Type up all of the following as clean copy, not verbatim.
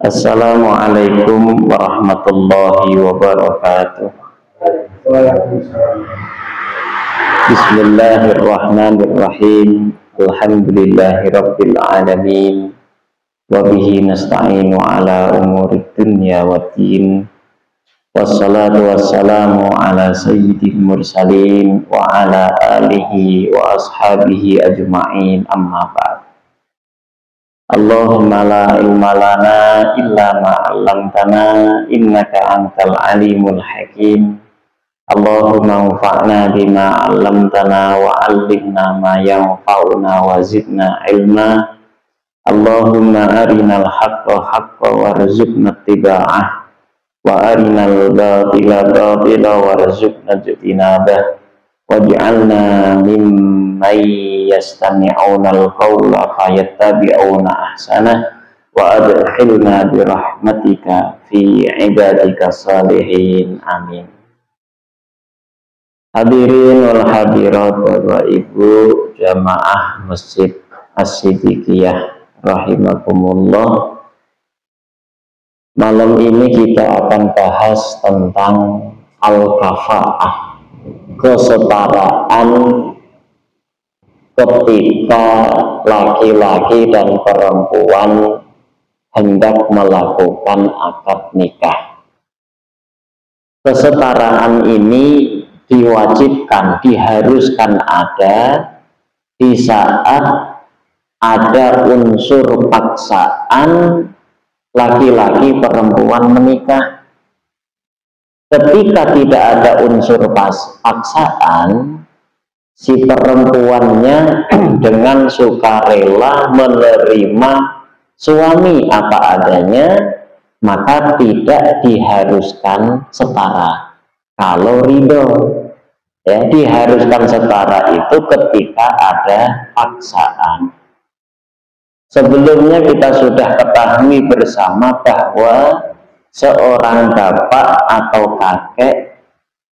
Assalamualaikum warahmatullahi wabarakatuh. Bismillahirrahmanirrahim. Alhamdulillahirabbil alamin. Wa bihi nasta'inu ala umurid dunya waddin. Wassalatu wassalamu ala sayyidil mursalin wa ala alihi wa ashabihi ajma'in, amma ba'd. Allahumma la ilma lana illa ma 'allamtana innaka antal alimul hakim. Allahumma anfa'na bima 'allamtana wa 'allimna ma yanfa'una wa zidna ilma. Allahumma arinal haqqa haqqan warzuqna ittiba'ah wa arinal batila batila warzuqna ijtinabah waj'alna mimman yastami'una al-qawla fayattabi'una ahsanah wa adkhilna birahmatika fi ibadika salihin, amin. Hadirin wal hadirat, Bapak Ibu jamaah Masjid As-Siddiqiyah rahimakumullah. Malam ini kita akan bahas tentang al-kafa'ah, kesetaraan ketika laki-laki dan perempuan hendak melakukan akad nikah. Kesetaraan ini diwajibkan, diharuskan ada di saat ada unsur paksaan laki-laki perempuan menikah. Ketika tidak ada unsur paksaan, si perempuannya dengan sukarela menerima suami apa adanya, maka tidak diharuskan setara. Kalau ridho, ya, diharuskan setara itu ketika ada paksaan. Sebelumnya kita sudah ketahui bersama bahwa seorang bapak atau kakek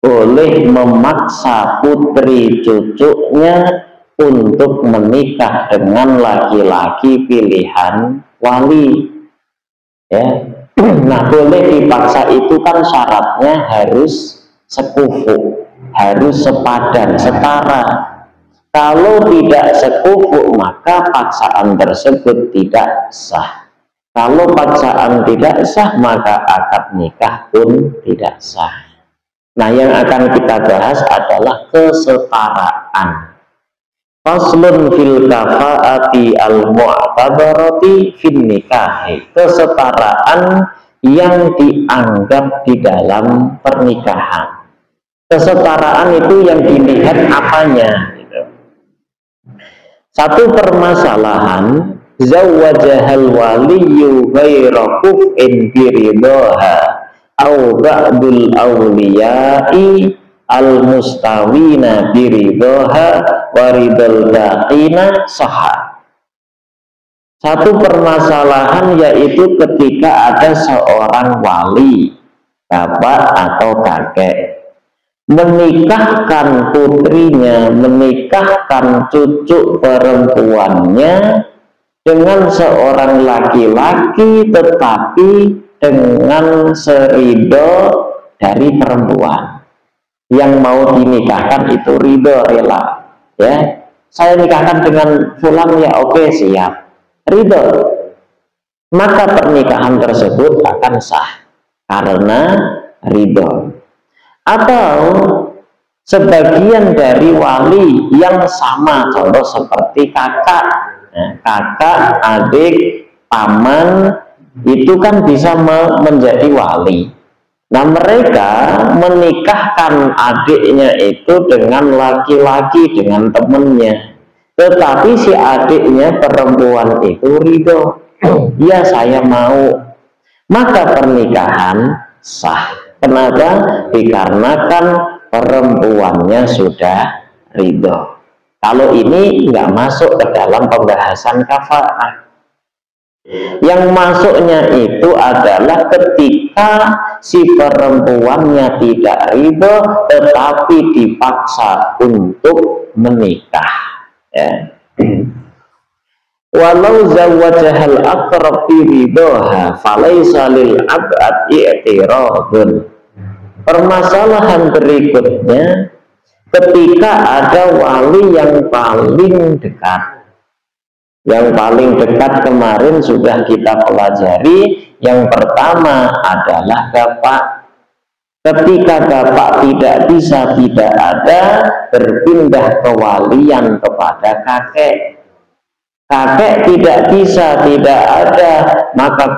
boleh memaksa putri cucunya untuk menikah dengan laki-laki pilihan wali. Ya. Nah, boleh dipaksa itu kan syaratnya harus sekufu, harus sepadan, setara. Kalau tidak sekufu, maka paksaan tersebut tidak sah. Kalau paksaan tidak sah, maka akad nikah pun tidak sah. Nah, yang akan kita bahas adalah kesetaraan. Faslun fil kafa'ati al-mu'tabarati fin nikahi. Kesetaraan yang dianggap di dalam pernikahan. Kesetaraan itu yang dilihat apanya? Satu permasalahan, zawwajahal waliyyu ghaira kuf'in biridaha au ba'dul awliya'i al-mustawina biridaha waridal baqina sahah. Satu permasalahan yaitu ketika ada seorang wali, bapak atau kakek, menikahkan putrinya, menikahkan cucu perempuannya dengan seorang laki-laki, tetapi dengan seridho dari perempuan yang mau dinikahkan itu ridho, rela. Ya, saya nikahkan dengan fulan, ya oke, siap, ridho. Maka pernikahan tersebut akan sah karena ridho. Atau sebagian dari wali yang sama, contoh seperti kakak, kakak, adik, paman, itu kan bisa menjadi wali. Nah, mereka menikahkan adiknya itu dengan laki-laki, dengan temennya, tetapi si adiknya perempuan itu ridho, ya saya mau, maka pernikahan sah. Kenapa? Dikarenakan perempuannya sudah ridho. Kalau ini nggak masuk ke dalam pembahasan kafa'ah. Yang masuknya itu adalah ketika si perempuannya tidak ridho tetapi dipaksa untuk menikah. Ya. walau zawwajahal aqrab fi ridha falaisa lil ab'ad i'tiradun. Permasalahan berikutnya, ketika ada wali yang paling dekat. Yang paling dekat kemarin sudah kita pelajari. Yang pertama adalah bapak. Ketika bapak tidak bisa, tidak ada, berpindah kewalian kepada kakek. Kakek tidak bisa, tidak ada, maka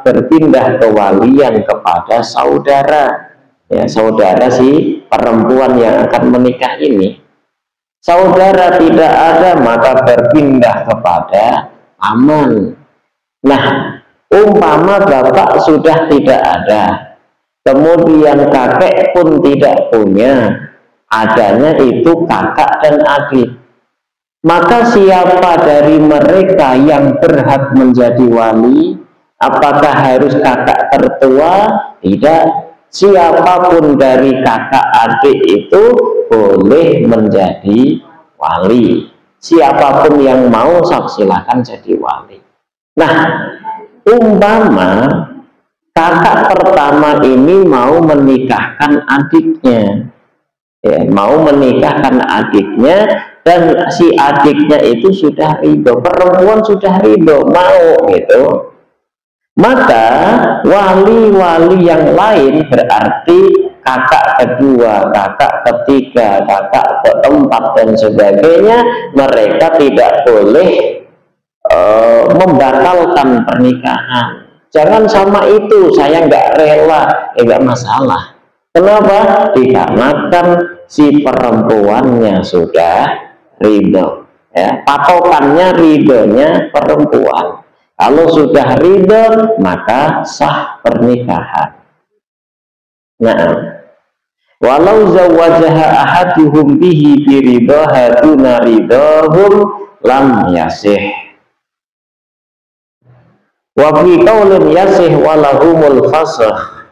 berpindah kewalian kepada saudara. Ya, saudara si perempuan yang akan menikah ini. Saudara tidak ada, maka berpindah kepada paman. Nah, umpama bapak sudah tidak ada, kemudian kakek pun tidak punya, adanya itu kakak dan adik. Maka siapa dari mereka yang berhak menjadi wali? Apakah harus kakak tertua? Tidak. Siapapun dari kakak adik itu boleh menjadi wali. Siapapun yang mau, silakan jadi wali. Nah, umpama kakak pertama ini mau menikahkan adiknya, ya, mau menikahkan adiknya, dan si adiknya itu sudah ridho, perempuan sudah ridho, mau gitu, maka wali-wali yang lain, berarti kakak kedua, kakak ketiga, kakak keempat dan sebagainya, mereka tidak boleh membatalkan pernikahan. Jangan sama itu, saya nggak rela, nggak masalah. Kenapa? Dikarenakan si perempuannya sudah ridho, ya, patokannya ridhonya perempuan. Kalau sudah ridho, maka sah pernikahan. Nah, walau zawajaha ahaduhum bihi biridhaha duna ridhahum lam yasih. Wa fi qaulin yasih walahumul fasakh.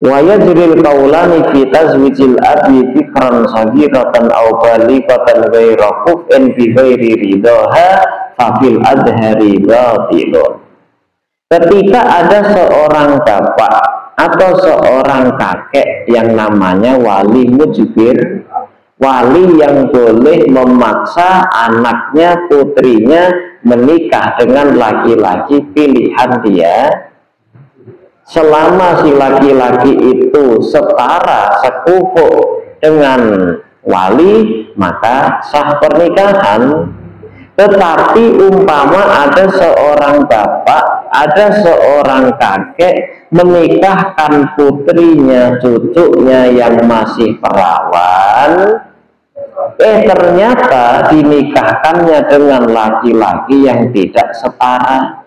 Wa yajril qaulani fi tazwijil abi fikran saghiratan aw balighatan ghaira kuf'in bi ghairi ridaha fa fil adhari batilun. Ketika ada seorang bapak atau seorang kakek yang namanya wali mujbir, wali yang boleh memaksa anaknya, putrinya menikah dengan laki-laki pilihan dia, selama si laki-laki itu setara, sekufu dengan wali, maka sah pernikahan. Tetapi umpama ada seorang bapak, ada seorang kakek menikahkan putrinya, cucunya yang masih perawan, ternyata dinikahkannya dengan laki-laki yang tidak setara,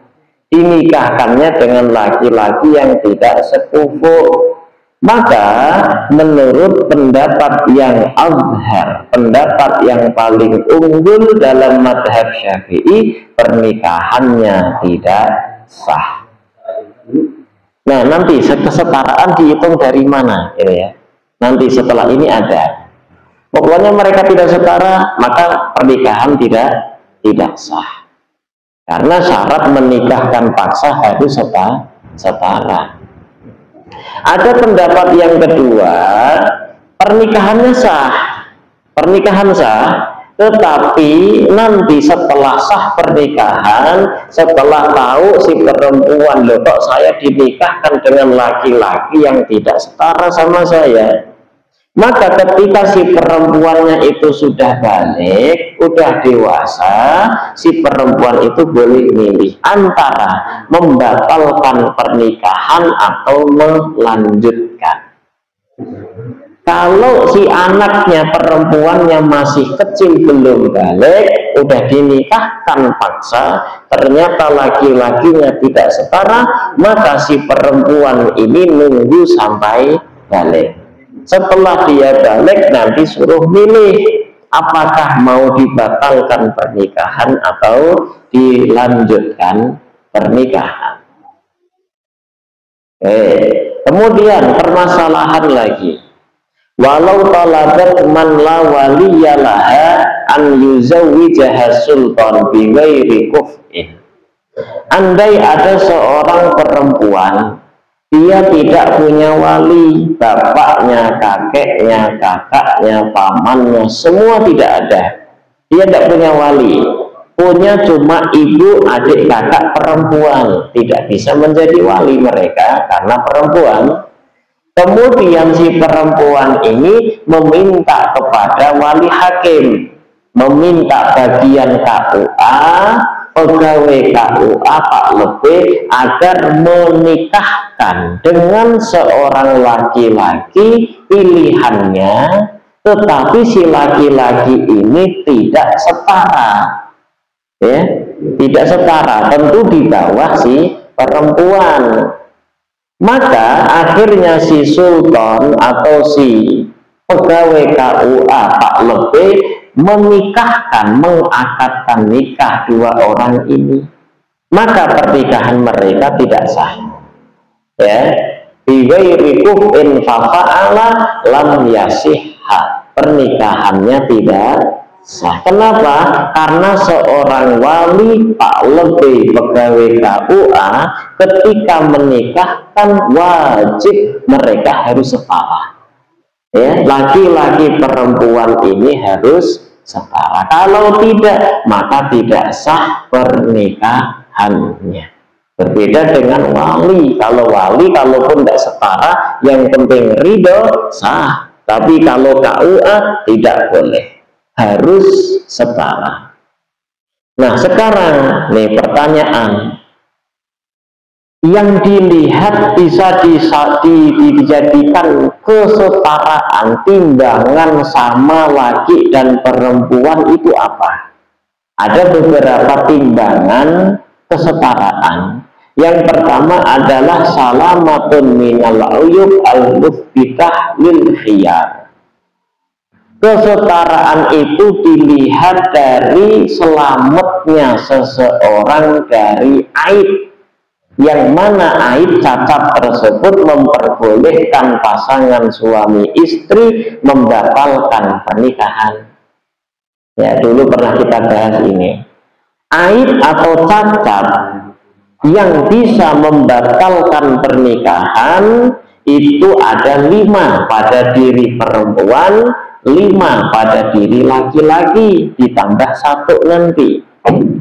dinikahkannya dengan laki-laki yang tidak sekufu, maka menurut pendapat yang azhar, pendapat yang paling unggul dalam madhab Syafi'i, pernikahannya tidak sah. Nah, nanti kesetaraan dihitung dari mana, ya? Nanti setelah ini ada. Pokoknya mereka tidak setara, maka pernikahan tidak sah. Karena syarat menikahkan paksa harus setara. Ada pendapat yang kedua, pernikahannya sah, pernikahan sah, tetapi nanti setelah sah pernikahan, setelah tahu si perempuan, loh kok saya dinikahkan dengan laki-laki yang tidak setara sama saya, maka ketika si perempuannya itu sudah balik, udah dewasa, si perempuan itu boleh milih antara membatalkan pernikahan atau melanjutkan. Kalau si anaknya, perempuannya masih kecil, belum balik, udah dinikahkan paksa, ternyata laki-lakinya tidak setara, maka si perempuan ini nunggu sampai balik. Setelah dia balik, nanti suruh milih apakah mau dibatalkan pernikahan atau dilanjutkan pernikahan. Kemudian permasalahan lagi, walau talabat man la waliyalaha an yuzawwijaha sultan bighairi kuf'in. Andai ada seorang perempuan, dia tidak punya wali, bapaknya, kakeknya, kakaknya, pamannya, semua tidak ada. Dia tidak punya wali, punya cuma ibu, adik, kakak perempuan, tidak bisa menjadi wali mereka karena perempuan. Kemudian si perempuan ini meminta kepada wali hakim, meminta bagian KUA, pegawai KUA Pak Lebih agar menikahkan dengan seorang laki-laki pilihannya, tetapi si laki-laki ini tidak setara, ya, tidak setara, tentu di bawah si perempuan. Maka akhirnya si sultan atau si pegawai KUA Pak Lebih menikahkan, mengakadkan nikah dua orang ini. Maka pernikahan mereka tidak sah. Ya, bighairi kuf'in fafa'ala lam yasihha. Pernikahannya tidak sah. Kenapa? Karena seorang wali Pak Lebih pegawai KUA ketika menikahkan wajib mereka harus setara. Ya, laki-laki perempuan ini harus setara. Kalau tidak, maka tidak sah pernikahannya. Berbeda dengan wali. Kalau wali, kalaupun tidak setara, yang penting ridho, sah. Tapi kalau KUA tidak boleh, harus setara. Nah, sekarang nih pertanyaan, yang dilihat bisa dijadikan kesetaraan, timbangan sama laki dan perempuan itu apa? Ada beberapa timbangan kesetaraan. Yang pertama adalah salamatun minal uyub al-muthbitah lil khiyar. Kesetaraan itu dilihat dari selamatnya seseorang dari aib, yang mana aib cacat tersebut memperbolehkan pasangan suami istri membatalkan pernikahan. Ya, dulu pernah kita bahas ini. Aib atau cacat yang bisa membatalkan pernikahan itu ada 5 pada diri perempuan, 5 pada diri laki-laki, ditambah 1 nanti.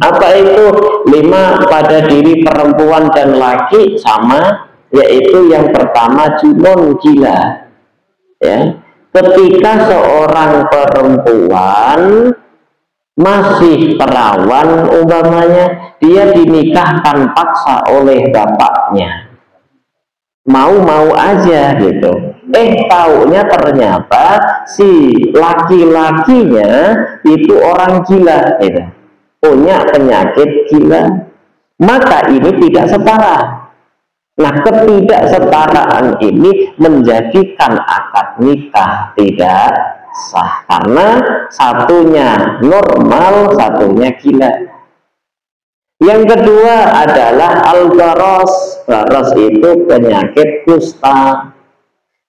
Apa itu 5 pada diri perempuan dan laki sama? Yaitu yang pertama junun, gila. Ya, ketika seorang perempuan masih perawan umpamanya, dia dinikahkan paksa oleh bapaknya, mau-mau aja gitu. Taunya ternyata si laki-lakinya itu orang gila gitu, punya penyakit gila, maka ini tidak setara. Nah, ketidaksetaraan ini menjadikan akad nikah tidak sah, karena satunya normal, satunya gila. Yang kedua adalah al-baros. Baros itu penyakit kusta.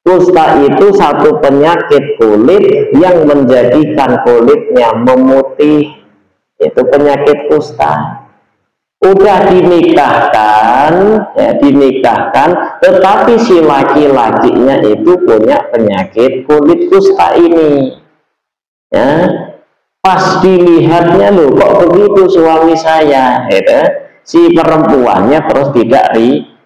Kusta itu satu penyakit kulit yang menjadikan kulitnya memutih. Itu penyakit kusta. Udah dinikahkan, ya, dinikahkan, tetapi si laki-lakinya itu punya penyakit kulit kusta ini. Ya, pas dilihatnya, loh kok begitu suami saya, gitu. Si perempuannya terus tidak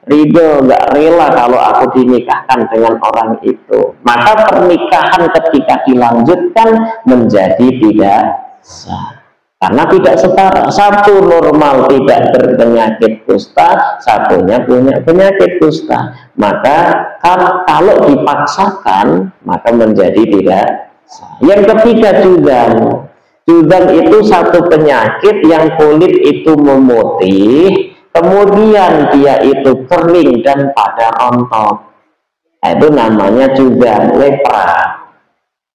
ridho, nggak rela kalau aku dinikahkan dengan orang itu. Maka pernikahan ketika dilanjutkan menjadi tidak sah. Karena tidak setara, satu normal tidak berpenyakit kusta, satunya punya penyakit kusta. Maka kalau dipaksakan, maka menjadi tidak sah. Yang ketiga judan. Judan itu satu penyakit yang kulit itu memutih, kemudian dia itu kering dan pada rontok. Itu namanya judan, lepra.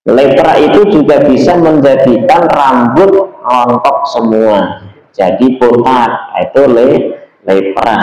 Lepra itu juga bisa menjadikan rambut rontok semua, jadi botak. Itu lepra.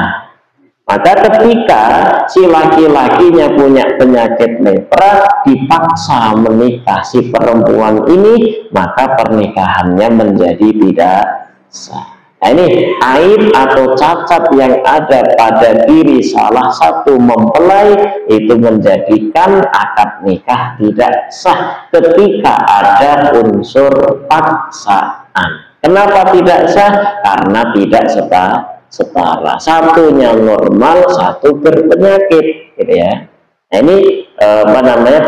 Maka ketika si laki-lakinya punya penyakit lepra, dipaksa menikah si perempuan ini, maka pernikahannya menjadi tidak sah. Nah, ini aib atau cacat yang ada pada diri salah satu mempelai itu menjadikan akad nikah tidak sah ketika ada unsur paksaan. Kenapa tidak sah? Karena tidak setara. Satunya normal, satu berpenyakit, gitu ya. Nah, ini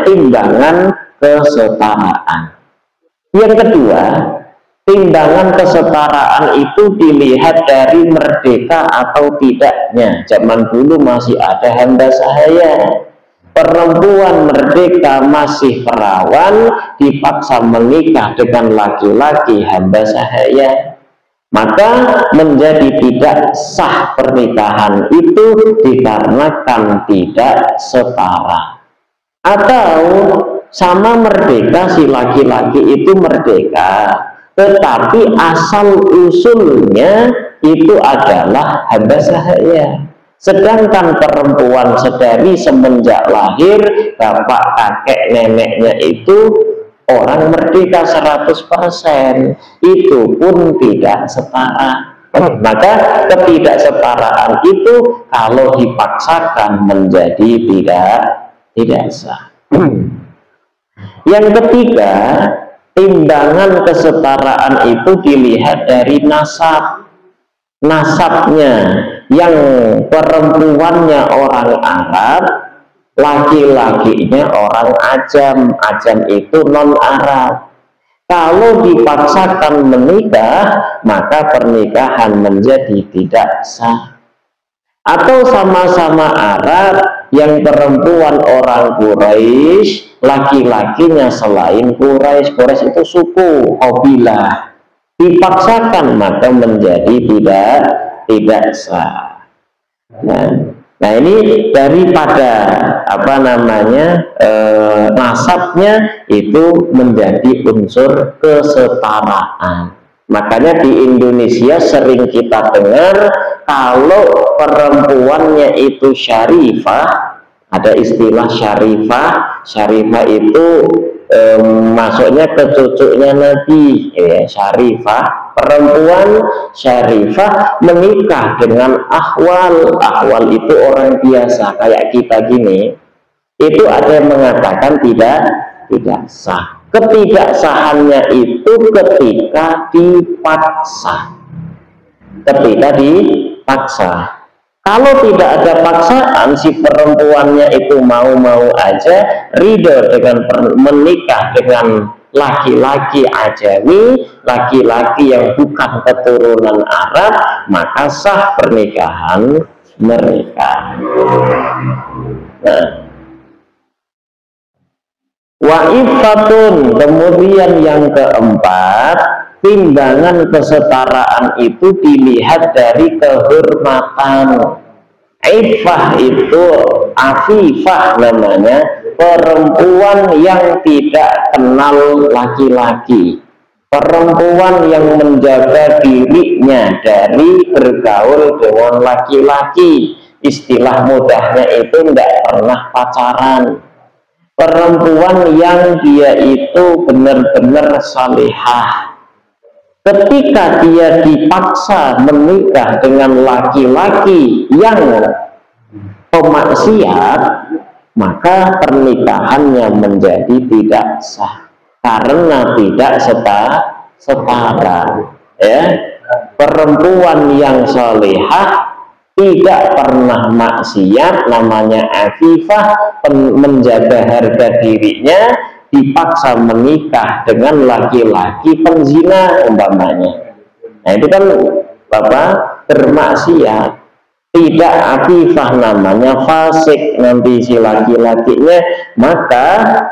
timbangan kesetaraan. Yang kedua, timbangan kesetaraan itu dilihat dari merdeka atau tidaknya. Zaman dulu masih ada hamba sahaya. Perempuan merdeka masih perawan dipaksa menikah dengan laki-laki hamba sahaya, maka menjadi tidak sah pernikahan itu dikarenakan tidak setara. Atau sama merdeka, si laki-laki itu merdeka, tetapi asal usulnya itu adalah hamba sahaya. Sedangkan perempuan sedari semenjak lahir, bapak, kakek, neneknya itu orang merdeka 100%, itu pun tidak setara. Maka ketidaksetaraan itu kalau dipaksakan menjadi tidak sah. Yang ketiga, timbangan kesetaraan itu dilihat dari nasabnya, yang perempuannya orang Arab, laki-lakinya orang Ajam. Ajam itu non Arab. Kalau dipaksakan menikah, maka pernikahan menjadi tidak sah. Atau sama-sama Arab, yang perempuan orang Quraisy, laki-lakinya selain Quraisy. Quraisy itu suku Qabilah. Dipaksakan maka menjadi tidak sah. Nah, ini daripada nasabnya itu menjadi unsur kesetaraan. Makanya di Indonesia sering kita dengar kalau perempuannya itu syarifah, ada istilah syarifah. Syarifah itu masuknya ke cucunya Nabi, ya, syarifah. Perempuan syarifah menikah dengan ahwal. Ahwal itu orang biasa kayak kita gini. Itu ada yang mengatakan tidak sah. Ketidaksahannya itu ketika dipaksa. Kalau tidak ada paksaan, si perempuannya itu mau-mau aja ridho dengan menikah dengan laki-laki Ajami, laki-laki yang bukan keturunan Arab, maka sah pernikahan mereka. Nah, waifatun, kemudian yang keempat, timbangan kesetaraan itu dilihat dari kehormatan. Ifah itu afifah namanya, perempuan yang tidak kenal laki-laki, perempuan yang menjaga dirinya dari bergaul dengan laki-laki. Istilah mudahnya itu tidak pernah pacaran. Perempuan yang dia itu benar-benar salihah. Ketika dia dipaksa menikah dengan laki-laki yang pemaksiat, maka pernikahannya menjadi tidak sah karena tidak setara. Ya, perempuan yang salihah tidak pernah maksiat, namanya afifah, menjaga harga dirinya, dipaksa menikah dengan laki-laki penzina umpamanya. Nah, itu kan bermaksiat. Tidak afifah, namanya fasik nanti si laki-lakinya, maka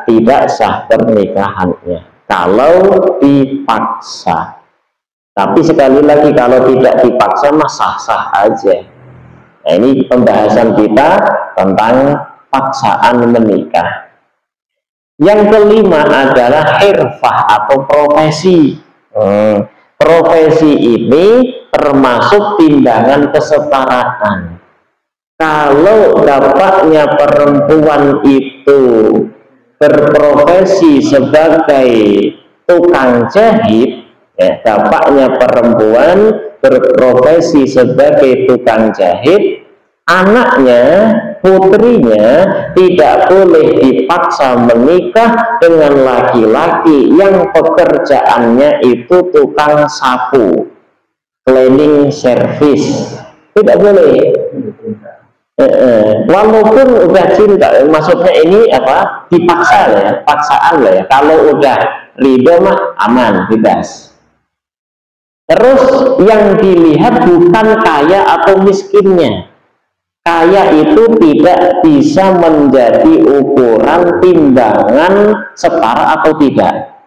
tidak sah pernikahannya kalau dipaksa. Tapi sekali lagi, kalau tidak dipaksa mah sah-sah aja. Nah, ini pembahasan kita tentang paksaan menikah. Yang kelima adalah hirfah atau profesi. Profesi ini termasuk timbangan kesetaraan. Kalau bapaknya perempuan itu berprofesi sebagai tukang jahit, ya, bapaknya perempuan berprofesi sebagai tukang jahit, anaknya, putrinya tidak boleh dipaksa menikah dengan laki-laki yang pekerjaannya itu tukang sapu, cleaning service. Tidak boleh. Walaupun udah cinta, maksudnya ini apa, dipaksa lah ya, paksaan lah ya. Kalau udah ridho mah aman, bebas. Terus yang dilihat bukan kaya atau miskinnya. Kaya itu tidak bisa menjadi ukuran timbangan setara atau tidak.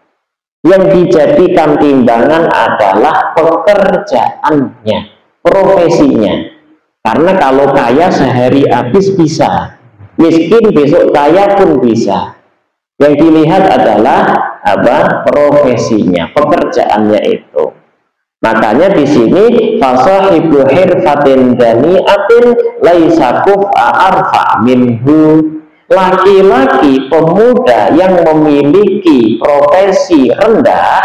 Yang dijadikan timbangan adalah pekerjaannya, profesinya. Karena kalau kaya sehari habis bisa, miskin besok kaya pun bisa. Yang dilihat adalah apa, profesinya, pekerjaannya itu. Makanya di sini fasahibu hirfatin dani'atin laisa kuf'a arfa minhu. Laki-laki pemuda yang memiliki profesi rendah,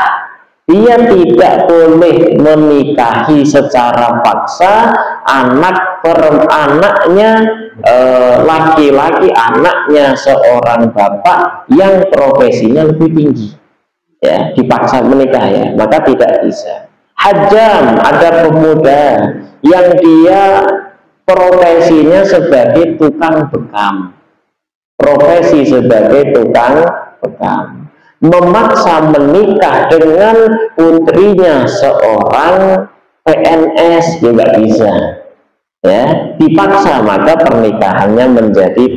dia tidak boleh menikahi secara paksa anaknya laki-laki, anaknya seorang bapak yang profesinya lebih tinggi, ya, dipaksa menikah, ya, maka tidak bisa. Hajam, ada pemuda yang dia profesinya sebagai tukang bekam, profesi sebagai tukang bekam, memaksa menikah dengan putrinya seorang PNS juga bisa, ya, dipaksa, maka pernikahannya menjadi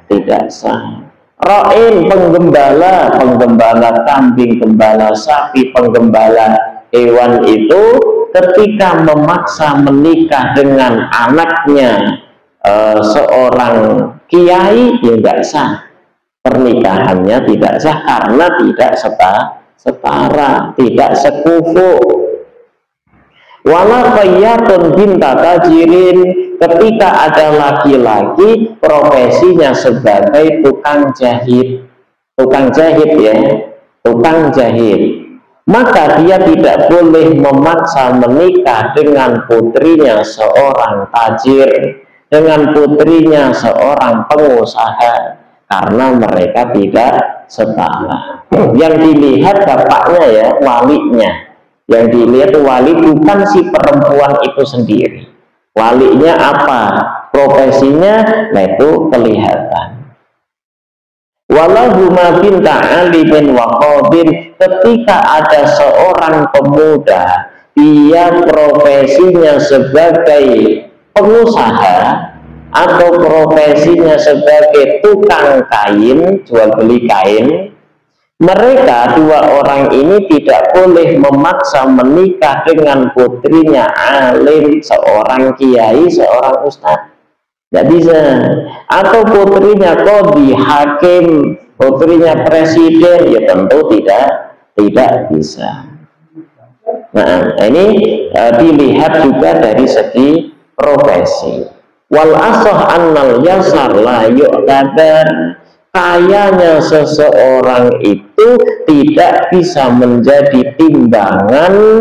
tidak sah. Ra'in, penggembala kambing, penggembala sapi, penggembala hewan itu ketika memaksa menikah dengan anaknya seorang kiai, ya tidak sah, pernikahannya tidak sah karena tidak setara, tidak sekufu. Wala fayyatun binta tajirin, ketika ada laki-laki profesinya sebagai tukang jahit ya, tukang jahit, maka dia tidak boleh memaksa menikah dengan putrinya seorang tajir, dengan putrinya seorang pengusaha, karena mereka tidak setara. Yang dilihat bapaknya, ya, walinya. Yang dilihat wali bukan si perempuan itu sendiri. Walinya apa, profesinya, nah itu kelihatan. Walahuma binta alimin wa qadin, ketika ada seorang pemuda, dia profesinya sebagai pengusaha atau profesinya sebagai tukang kain, jual beli kain, mereka dua orang ini tidak boleh memaksa menikah dengan putrinya alim, seorang kiai, seorang ustadz, tidak bisa. Atau putrinya qadhi, hakim, putrinya presiden, ya tentu tidak bisa. Nah, ini dilihat juga dari segi profesi. Wal asah annal yasar la yu'tabar, kayanya seseorang itu tidak bisa menjadi timbangan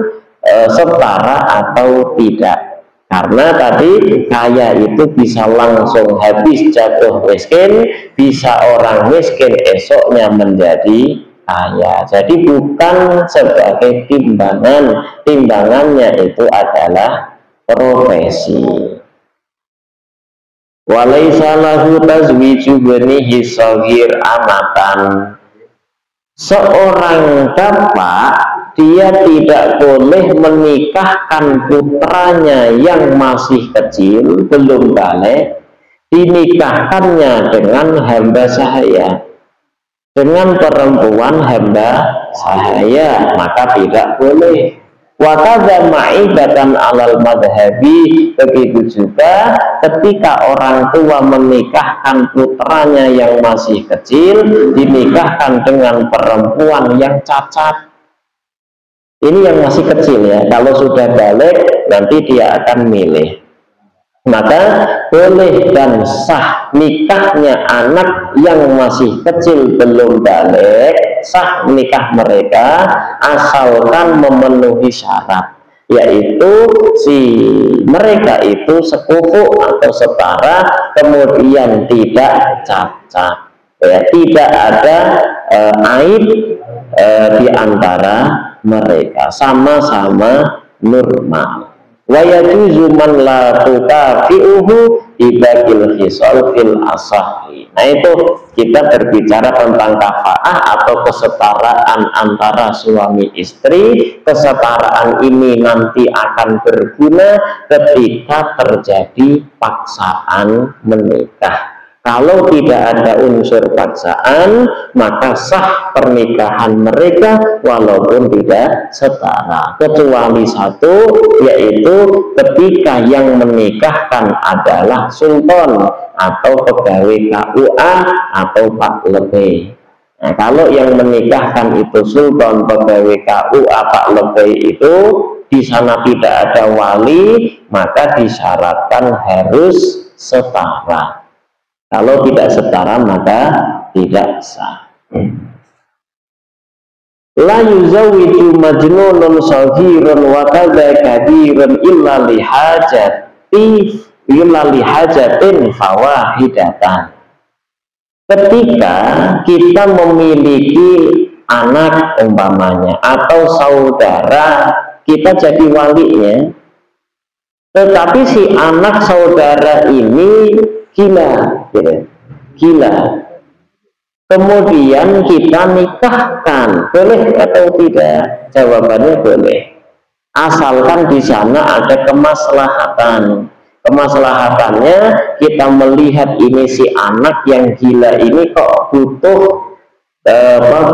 setara atau tidak, karena tadi kaya itu bisa langsung habis jatuh miskin, bisa orang miskin esoknya menjadi kaya. Jadi bukan sebagai timbangan, timbangannya itu adalah profesi. Walaysa lahu tazwiju banihi shaghir amatan, seorang bapak dia tidak boleh menikahkan putranya yang masih kecil, belum balik, dinikahkannya dengan hamba sahaya, dengan perempuan hamba sahaya, maka tidak boleh. Wakadha ma'ibatan alal madhabi, begitu juga ketika orang tua menikahkan putranya yang masih kecil, dinikahkan dengan perempuan yang cacat. Ini yang masih kecil, ya, kalau sudah balik nanti dia akan milih. maka boleh dan sah nikahnya anak yang masih kecil belum balik, sah nikah mereka asalkan memenuhi syarat, yaitu si mereka itu sepupu atau setara, kemudian tidak cacat, ya, tidak ada aib di antara mereka, sama-sama normal. Wa yajuzu man la tukafi'uhu ibakil khisal fil asahi. Nah, itu kita berbicara tentang kafaah atau kesetaraan antara suami istri. Kesetaraan ini nanti akan berguna ketika terjadi paksaan menikah. Kalau tidak ada unsur paksaan, maka sah pernikahan mereka walaupun tidak setara. Kecuali satu, yaitu ketika yang menikahkan adalah sultan atau pegawai KUA atau Pak Lebay. Nah, kalau yang menikahkan itu sultan, pegawai KUA, Pak Lebay itu di sana tidak ada wali, maka disyaratkan harus setara. Kalau tidak setara maka tidak sah. La yuzawwiju majnunun shaghirun wa kadza kabirun illa lihajatin fawahidatan. Ketika kita memiliki anak umpamanya atau saudara, kita jadi walinya, tetapi si anak saudara ini gila, gitu. Gila. Kemudian kita nikahkan, boleh atau tidak? Jawabannya boleh. Asalkan di sana ada kemaslahatan. Kemaslahatannya kita melihat ini si anak yang gila ini kok butuh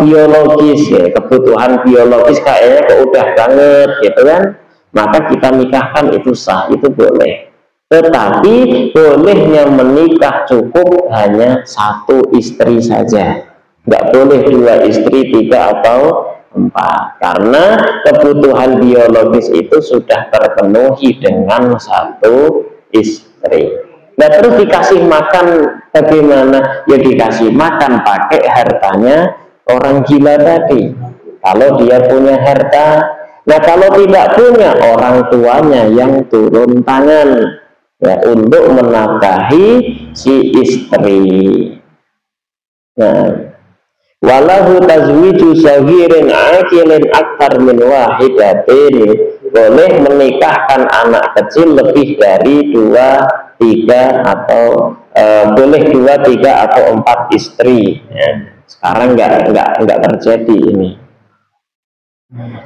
biologis, ya, kebutuhan biologis kayaknya kok udah banget, gitu kan? Maka kita nikahkan, itu sah, itu boleh. Tetapi bolehnya menikah cukup hanya satu istri saja, nggak boleh 2 istri, 3 atau 4, karena kebutuhan biologis itu sudah terpenuhi dengan satu istri. Nah, terus dikasih makan bagaimana? Ya dikasih makan pakai hartanya orang gila tadi, kalau dia punya harta. Nah, kalau tidak punya, orang tuanya yang turun tangan, ya, untuk menafkahi si istri. Nah, walahu tazwiju saghirin akilin aktar min wahidatin, boleh menikahkan anak kecil lebih dari 2, 3 atau boleh 2, 3 atau 4 istri, ya. Sekarang enggak terjadi ini.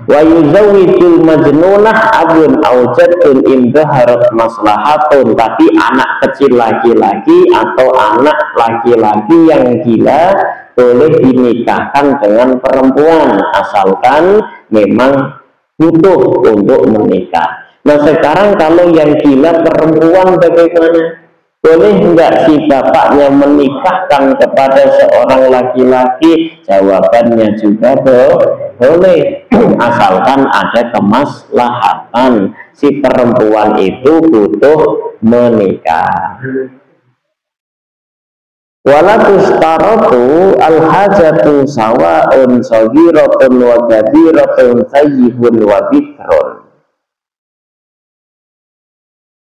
Wa yuzawwijul majnunah abun aujatun indaharat maslahatun, tapi anak kecil laki-laki atau anak laki-laki yang gila boleh dinikahkan dengan perempuan asalkan memang butuh untuk menikah. Nah, sekarang kalau yang gila perempuan bagaimana? Boleh enggak si bapaknya menikahkan kepada seorang laki-laki? Jawabannya juga boleh, asalkan ada kemaslahatan, si perempuan itu butuh menikah. Walatustaratu al-hajatu sawa'un saghiratun wa kabiratun sayyibun wa bikrun.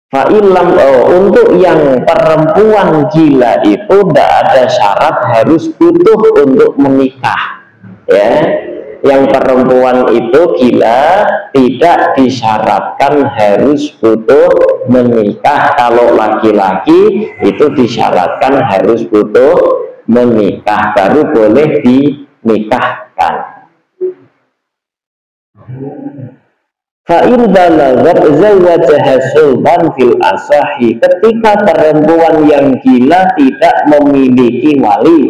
Fa'ilam, untuk yang perempuan gila itu tidak ada syarat harus butuh untuk menikah, ya. Yang perempuan itu gila tidak disyaratkan harus butuh menikah. Kalau laki-laki itu disyaratkan harus butuh menikah, baru boleh dinikahkan. Fa'in balagat zawwajaha sultan fil asahi, ketika perempuan yang gila tidak memiliki wali,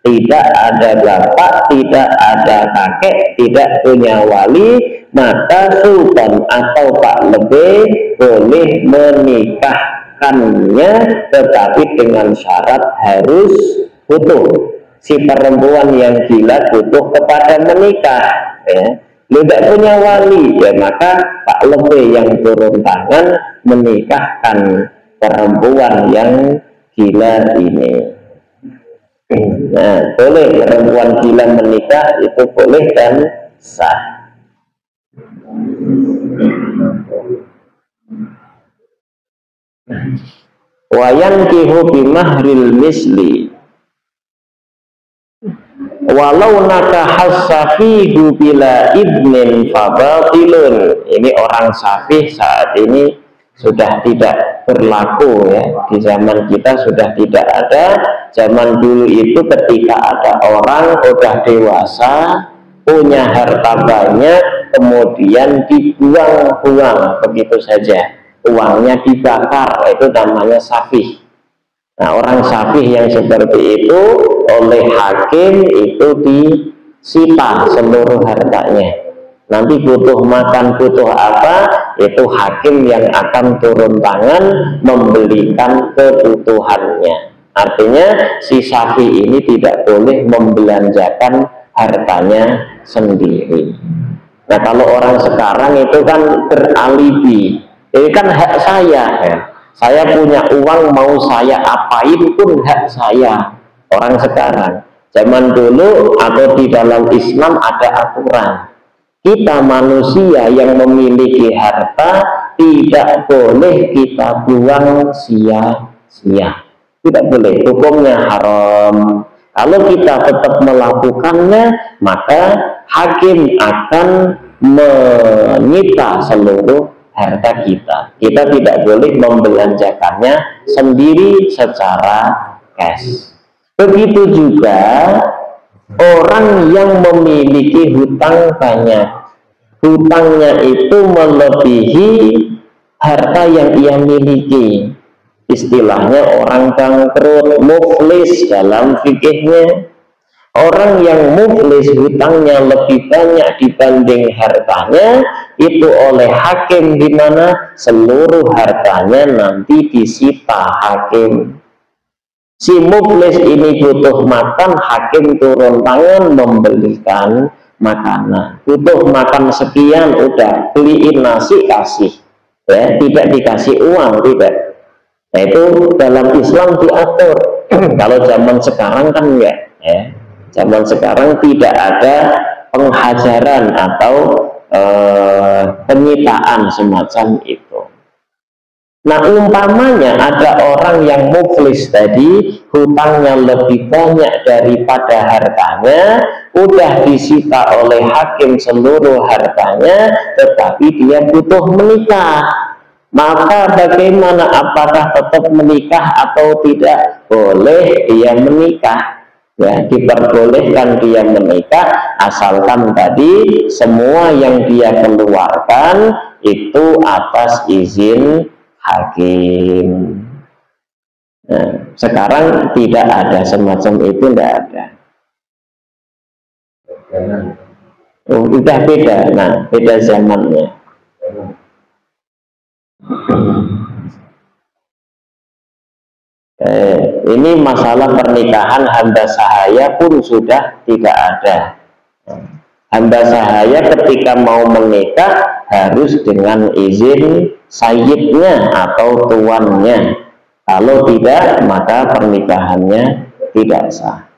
tidak ada bapak, tidak ada kakek, tidak punya wali, maka sultan atau Pak Lebay boleh menikahkannya, tetapi dengan syarat harus butuh. Si perempuan yang gila butuh kepada menikah, ya. Tidak punya wali, ya, maka Pak Lebay yang turun tangan menikahkan perempuan yang gila ini. Nah, boleh perempuan gila menikah, itu boleh dan sah. Wayan kihu bimahril misli walau nakahas safihu bila ibnin fabatilun. Ini orang safih saat ini sudah tidak berlaku ya, di zaman kita sudah tidak ada. Zaman dulu itu ketika ada orang udah dewasa, punya harta banyak, kemudian dibuang-buang begitu saja, uangnya dibakar, itu namanya safih. Nah, orang safih yang seperti itu oleh hakim itu disita seluruh hartanya. Nanti butuh makan, butuh apa, itu hakim yang akan turun tangan membelikan kebutuhannya. Artinya si safih ini tidak boleh membelanjakan hartanya sendiri. Nah, kalau orang sekarang itu kan beralibi, ini kan hak saya ya. Saya punya uang, mau saya apain pun hak saya. Orang sekarang, zaman dulu atau di dalam Islam ada aturan. Kita manusia yang memiliki harta tidak boleh kita buang sia-sia. Tidak boleh, hukumnya haram. Kalau kita tetap melakukannya, maka hakim akan menyita seluruh harta kita. Kita tidak boleh membelanjakannya sendiri secara cash. Begitu juga orang yang memiliki hutang banyak, hutangnya itu melebihi harta yang ia miliki. Istilahnya orang bangkrut, muflis dalam fikihnya. Orang yang muflis hutangnya lebih banyak dibanding hartanya, itu oleh hakim di mana seluruh hartanya nanti disita hakim. Si muflis ini butuh makan, hakim turun tangan membelikan makanan. Butuh makan sekian, udah beliin nasi kasih, ya, tidak dikasih uang, tidak. Nah, itu dalam Islam diatur. Kalau zaman sekarang kan enggak, ya. Zaman sekarang tidak ada penghajaran atau penyitaan semacam itu. Nah, umpamanya ada orang yang muflis tadi, hutangnya lebih banyak daripada hartanya, udah disita oleh hakim seluruh hartanya, tetapi dia butuh menikah. Maka bagaimana, apakah tetap menikah atau tidak? Boleh dia menikah. Ya, diperbolehkan dia menikah asalkan tadi semua yang dia keluarkan itu atas izin hakim. Nah, sekarang tidak ada semacam itu, tidak ada. Oh, udah beda. Nah, beda zamannya. Ini masalah pernikahan hamba sahaya pun sudah tidak ada. Hamba sahaya ketika mau menikah harus dengan izin sayyidnya atau tuannya. Kalau tidak, maka pernikahannya tidak sah.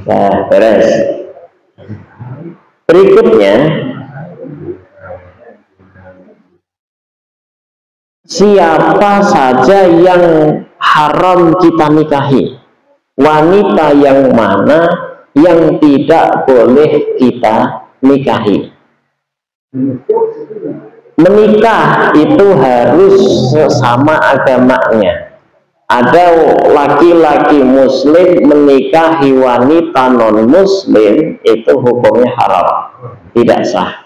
Nah, beres. Berikutnya, siapa saja yang haram kita nikahi? Wanita yang mana yang tidak boleh kita nikahi? Menikah itu harus sesama agamanya. Ada laki-laki muslim menikahi wanita non-muslim, itu hukumnya haram, tidak sah.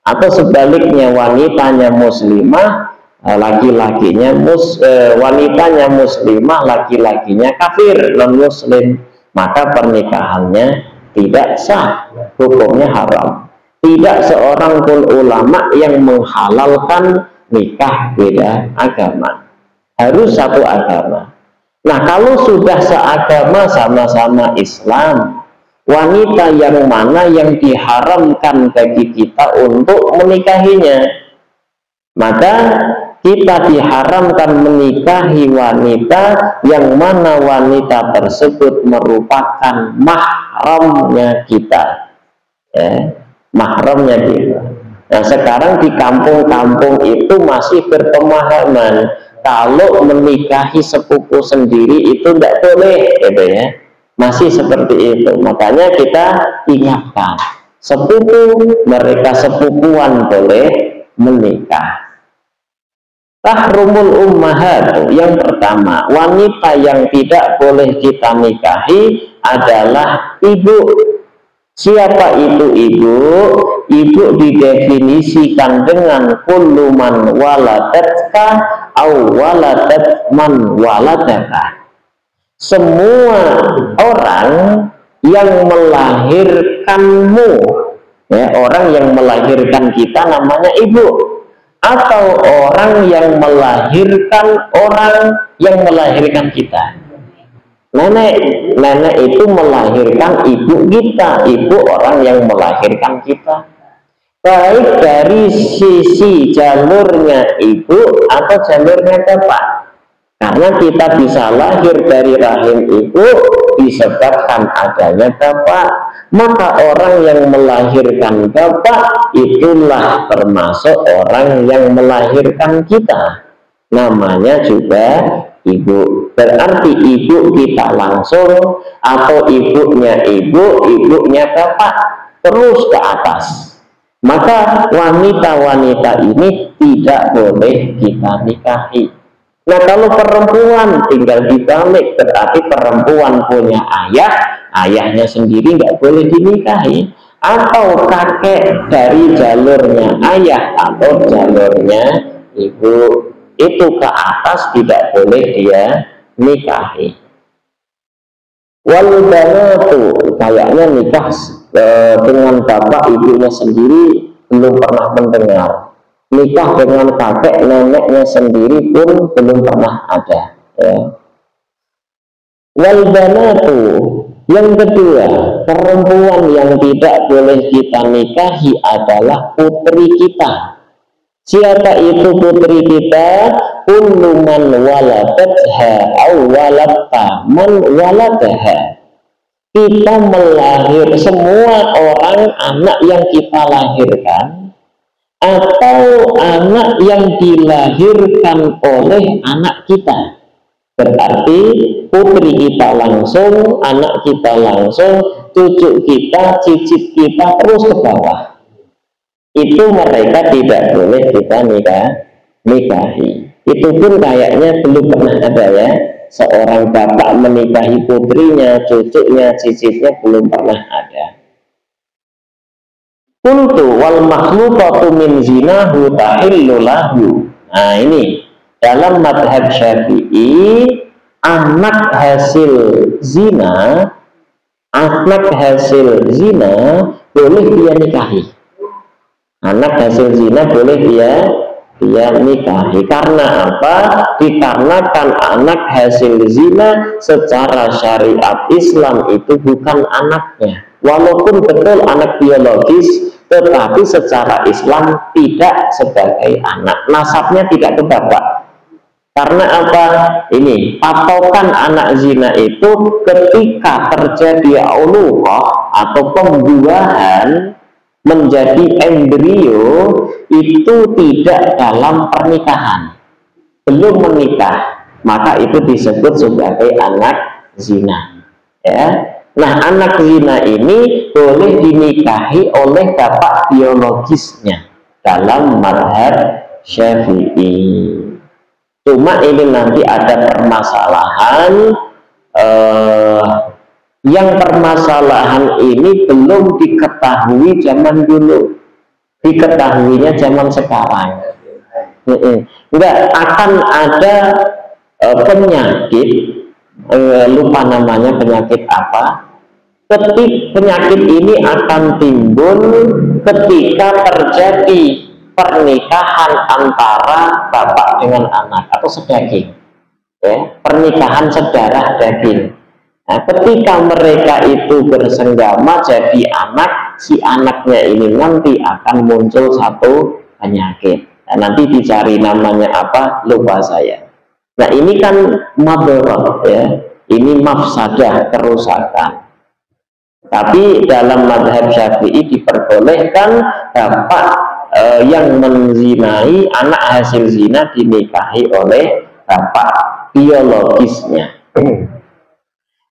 Atau sebaliknya, wanitanya muslimah, laki-lakinya wanitanya muslimah, laki-lakinya kafir non-muslim, maka pernikahannya tidak sah, hukumnya haram. Tidak seorang pun ulama yang menghalalkan nikah beda agama, harus satu agama. Nah, kalau sudah seagama, sama-sama Islam, wanita yang mana yang diharamkan bagi kita untuk menikahinya? Maka kita diharamkan menikahi wanita yang mana wanita tersebut merupakan mahramnya kita, ya, mahramnya kita. Nah, sekarang di kampung-kampung itu masih berpemahaman kalau menikahi sepupu sendiri itu tidak boleh, gitu ya. Masih seperti itu. Makanya kita ingatkan, sepupu, mereka sepupuan boleh menikah. Tahrumul ummahat, yang pertama, wanita yang tidak boleh kita nikahi adalah ibu. Siapa itu ibu? Ibu didefinisikan dengan kullu man waladatka au waladat man waladaka. Semua orang yang melahirkanmu, ya, orang yang melahirkan kita namanya ibu, atau orang yang melahirkan orang yang melahirkan kita. Nenek itu melahirkan ibu kita, ibu orang yang melahirkan kita, baik dari sisi jalurnya ibu atau jalurnya bapak. Karena kita bisa lahir dari rahim ibu disebabkan adanya bapak, maka orang yang melahirkan bapak itulah termasuk orang yang melahirkan kita, namanya juga ibu. Berarti ibu kita langsung atau ibunya ibu, ibunya bapak, terus ke atas. Maka wanita-wanita ini tidak boleh kita nikahi. Nah, kalau perempuan tinggal dibalik, berarti perempuan punya ayah, ayahnya sendiri nggak boleh dinikahi, atau kakek dari jalurnya ayah atau jalurnya ibu, itu ke atas tidak boleh dia nikahi. Wal banatu, kayaknya nikah dengan bapak ibunya sendiri belum pernah mendengar. Nikah dengan kakek neneknya sendiri pun belum pernah ada, ya. Wal banatu, yang kedua, perempuan yang tidak boleh kita nikahi adalah putri kita. Siapa itu putri kita? Kullu man waladatha aw waladta man waladaha. Kita melahir semua orang, anak yang kita lahirkan atau anak yang dilahirkan oleh anak kita. Berarti putri kita langsung, anak kita langsung, cucu kita, cicit kita, terus ke bawah. Itu mereka tidak boleh kita nikahi. Itu pun kayaknya belum pernah ada, ya. Seorang bapak menikahi putrinya, cucunya, cicitnya belum pernah ada. Qultu wal makhluqatu min zinahu tahillu lahu. Nah, ini dalam madhab Syafi'i, anak hasil zina boleh dia nikahi. Anak hasil zina boleh dia nikahi. Karena apa? Dikarenakan anak hasil zina secara syariat Islam itu bukan anaknya. Walaupun betul anak biologis, tetapi secara Islam tidak sebagai anak. Nasabnya tidak ke bapak. Karena apa? Ini patokan anak zina itu ketika terjadi uluqah atau pembuahan menjadi embrio, itu tidak dalam pernikahan, belum menikah, maka itu disebut sebagai anak zina, ya. Nah, anak zina ini boleh dinikahi oleh bapak biologisnya dalam mazhab Syafi'i. Cuma ini nanti ada permasalahan, yang permasalahan ini belum diketahui zaman dulu, diketahuinya zaman sekarang. Enggak akan ada penyakit, lupa namanya penyakit apa. Penyakit ini akan timbul ketika terjadi pernikahan antara bapak dengan anak atau sedaging, ya, pernikahan sedarah daging. Nah, ketika mereka itu bersenggama jadi anak, si anaknya ini nanti akan muncul satu penyakit. Nah, nanti dicari namanya apa, lupa saya. Nah, ini kan madorot ya, ini mafsadah, kerusakan. Tapi dalam mazhab Syafi'i diperbolehkan bapak yang menzinai anak hasil zina dinikahi oleh bapak biologisnya.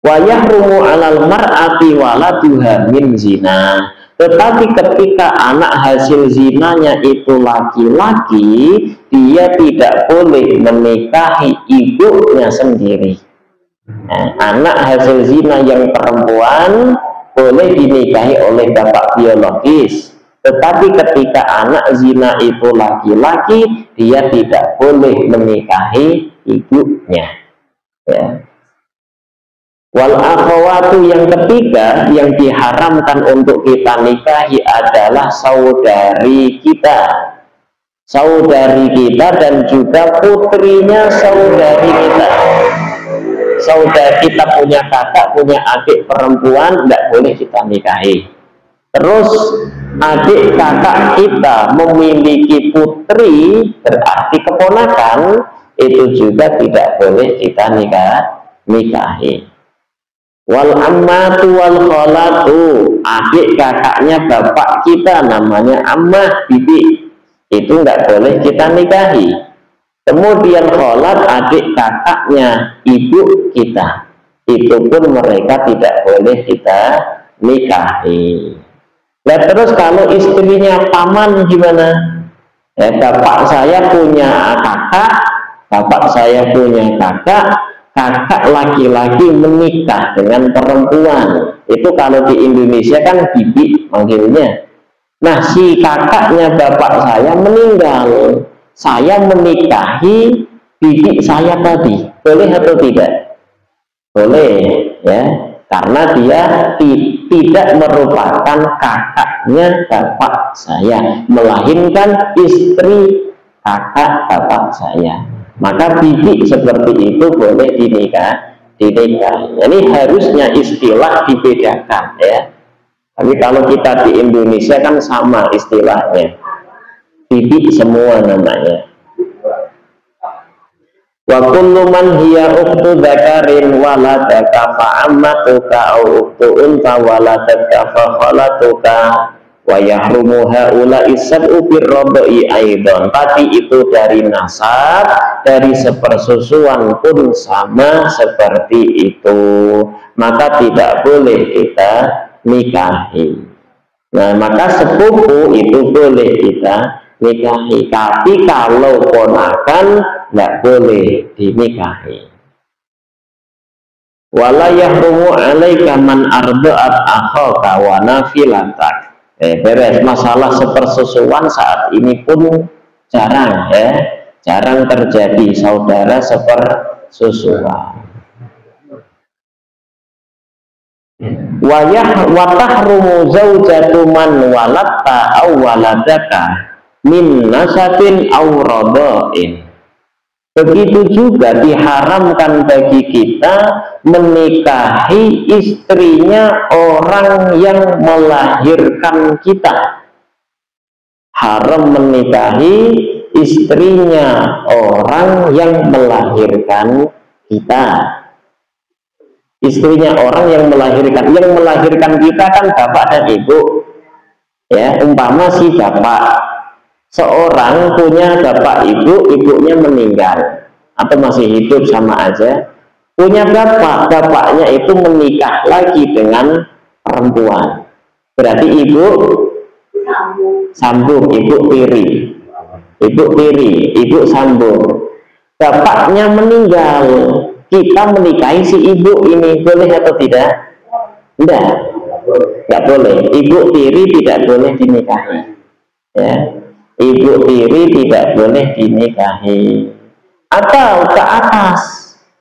Wa yahrumu 'alal mar'ati waladuha min zina. Tetapi ketika anak hasil zinanya itu laki-laki, dia tidak boleh menikahi ibunya sendiri. Nah, anak hasil zina yang perempuan boleh dinikahi oleh bapak biologis, tetapi ketika anak zina itu laki-laki, dia tidak boleh menikahi ibunya. Ya. Wal akhawatu yang ketiga yang diharamkan untuk kita nikahi adalah saudari kita, dan juga putrinya saudari kita. Saudara kita punya kakak, punya adik perempuan, tidak boleh kita nikahi. Terus adik kakak kita memiliki putri, berarti keponakan, itu juga tidak boleh kita nikahi. Wal ammatu wal kholatu, adik kakaknya bapak kita namanya ammah, bibi, itu tidak boleh kita nikahi. Kemudian kholat, adik kakaknya ibu kita, itu pun mereka tidak boleh kita nikahi. Nah, terus kalau istrinya paman gimana? Ya, bapak saya punya kakak, kakak laki-laki menikah dengan perempuan. Itu kalau di Indonesia kan bibi manggilnya. Nah, si kakaknya bapak saya meninggal, saya menikahi bibi saya tadi, boleh atau tidak? Boleh, ya, karena dia tidak merupakan kakaknya bapak saya, melainkan istri kakak bapak saya. Maka bibi seperti itu boleh dinikahi. Ini harusnya istilah dibedakan, ya. Tapi kalau kita di Indonesia kan sama istilahnya, bibi semua namanya. Wa kullu man hiya ukhtu dzakarin waladaka fa ammatuka au ukhtu unta waladaka fa khalatuka wa yahrumu haula isab'u birradhi aidan. Tapi itu dari nasab, dari sepersusuan pun sama seperti itu, maka tidak boleh kita nikahi. Nah, maka sepupu itu boleh kita nikahi, tapi kalau ponakan tidak boleh dinikahi. Wala yahrumu 'alaika man arda'at akhaka wa nafilatak. Beres. Masalah sepersusuan saat ini pun jarang, ya, jarang terjadi saudara sepersusuan. Wa tahrumu zaujatu man walatta aw waladaka min nasabin aw radha'in. Begitu juga diharamkan bagi kita menikahi istrinya orang yang melahirkan kita. Haram menikahi istrinya orang yang melahirkan kita. Istrinya orang yang melahirkan kita kan bapak dan ibu, ya. Umpama si bapak, seorang punya bapak ibu, ibunya meninggal atau masih hidup sama aja, punya bapaknya itu menikah lagi dengan perempuan, berarti ibu sambung, ibu tiri, ibu sambung. Bapaknya meninggal, kita menikahi si ibu ini, boleh atau tidak? Tidak boleh. Ibu tiri tidak boleh dinikahi, ya. Ibu tiri tidak boleh dinikahi. Atau ke atas,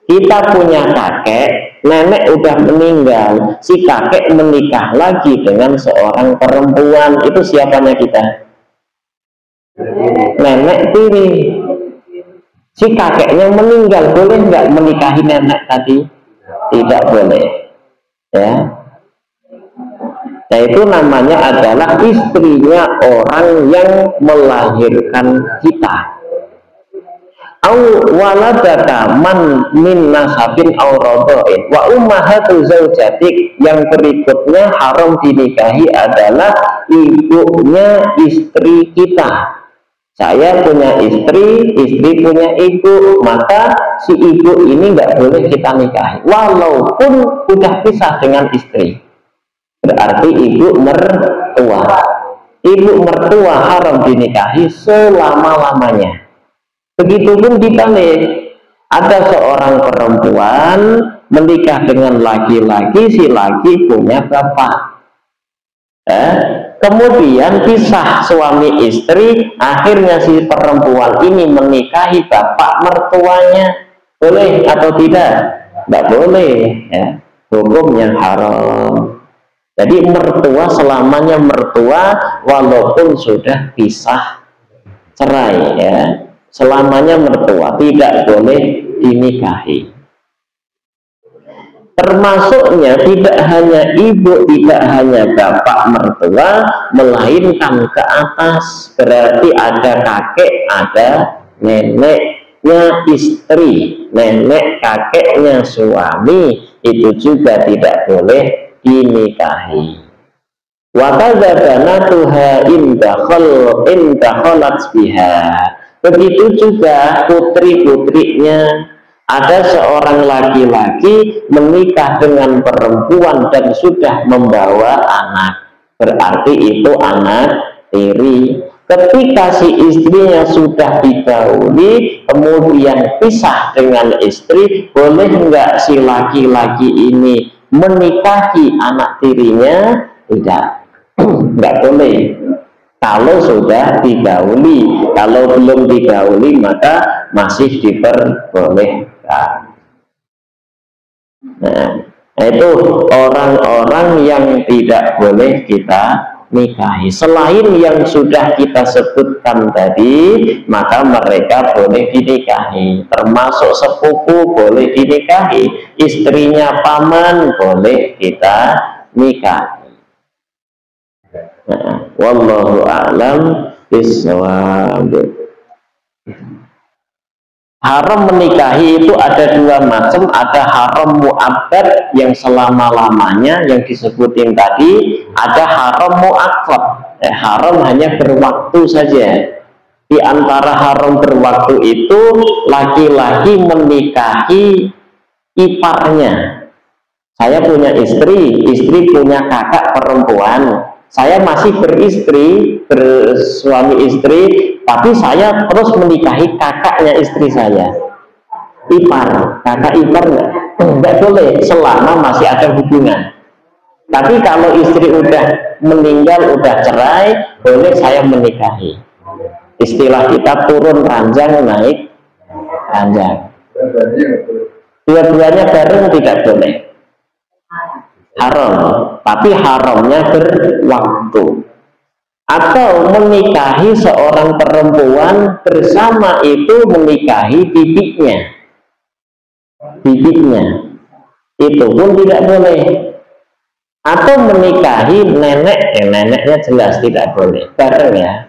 kita punya kakek, nenek udah meninggal, si kakek menikah lagi dengan seorang perempuan, itu siapanya kita? Nenek tiri. Si kakeknya meninggal, boleh nggak menikahi nenek tadi? Tidak boleh, ya. Yaitu namanya adalah istrinya orang yang melahirkan kita. Au waladaka man min nasabin au radhain wa ummahatu zaujatik. Yang berikutnya haram dinikahi adalah ibunya istri kita. Saya punya istri, istri punya ibu, maka si ibu ini nggak boleh kita nikahi walaupun sudah pisah dengan istri. Berarti ibu mertua. Ibu mertua haram dinikahi selama-lamanya. Begitupun dibalik, ada seorang perempuan menikah dengan laki-laki, si laki punya bapak. Kemudian pisah suami istri, akhirnya si perempuan ini menikahi bapak mertuanya. Boleh atau tidak? Tidak boleh, ya. Hukumnya haram. Jadi mertua selamanya mertua walaupun sudah pisah cerai, ya. Selamanya mertua, tidak boleh dinikahi. Termasuknya tidak hanya ibu, tidak hanya bapak mertua, melainkan ke atas. Berarti ada kakek, ada neneknya istri, nenek kakeknya suami, itu juga tidak boleh dinikahi. Wa kadza banatuha in dakhalat biha. Begitu juga putri-putrinya. Ada seorang laki-laki menikah dengan perempuan dan sudah membawa anak, berarti itu anak tiri. Ketika si istrinya sudah digauli, kemudian pisah dengan istri, boleh enggak si laki-laki ini menikahi anak tirinya? Tidak, enggak boleh. Kalau sudah digauli, kalau belum digauli maka masih diperbolehkan. Nah, itu orang-orang yang tidak boleh kita nikahi. Selain yang sudah kita sebutkan tadi, maka mereka boleh dinikahi. Termasuk sepupu boleh dinikahi, istrinya paman boleh kita nikahi. Nah, wallahu a'lam bishawab. Haram menikahi itu ada dua macam, ada haram mu'abbad yang selama-lamanya yang disebutin tadi, ada haram mu'aqqad, haram hanya berwaktu saja. Di antara haram berwaktu itu laki-laki menikahi iparnya. Saya punya istri, istri punya kakak perempuan. Saya masih beristri, bersuami istri, tapi saya terus menikahi kakaknya istri saya. Ipar, kakak ipar enggak boleh selama masih ada hubungan. Tapi kalau istri udah meninggal, udah cerai, boleh saya menikahi. Istilah kita turun ranjang, naik ranjang. Dua-duanya bareng tidak boleh. Haram, tapi haramnya berwaktu. Atau menikahi seorang perempuan bersama itu menikahi bibinya, itu pun tidak boleh. Atau menikahi nenek, neneknya jelas tidak boleh, bareng ya.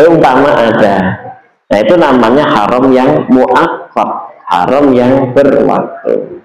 Umpama ada, nah itu namanya haram yang mu'aqqad, haram yang berwaktu.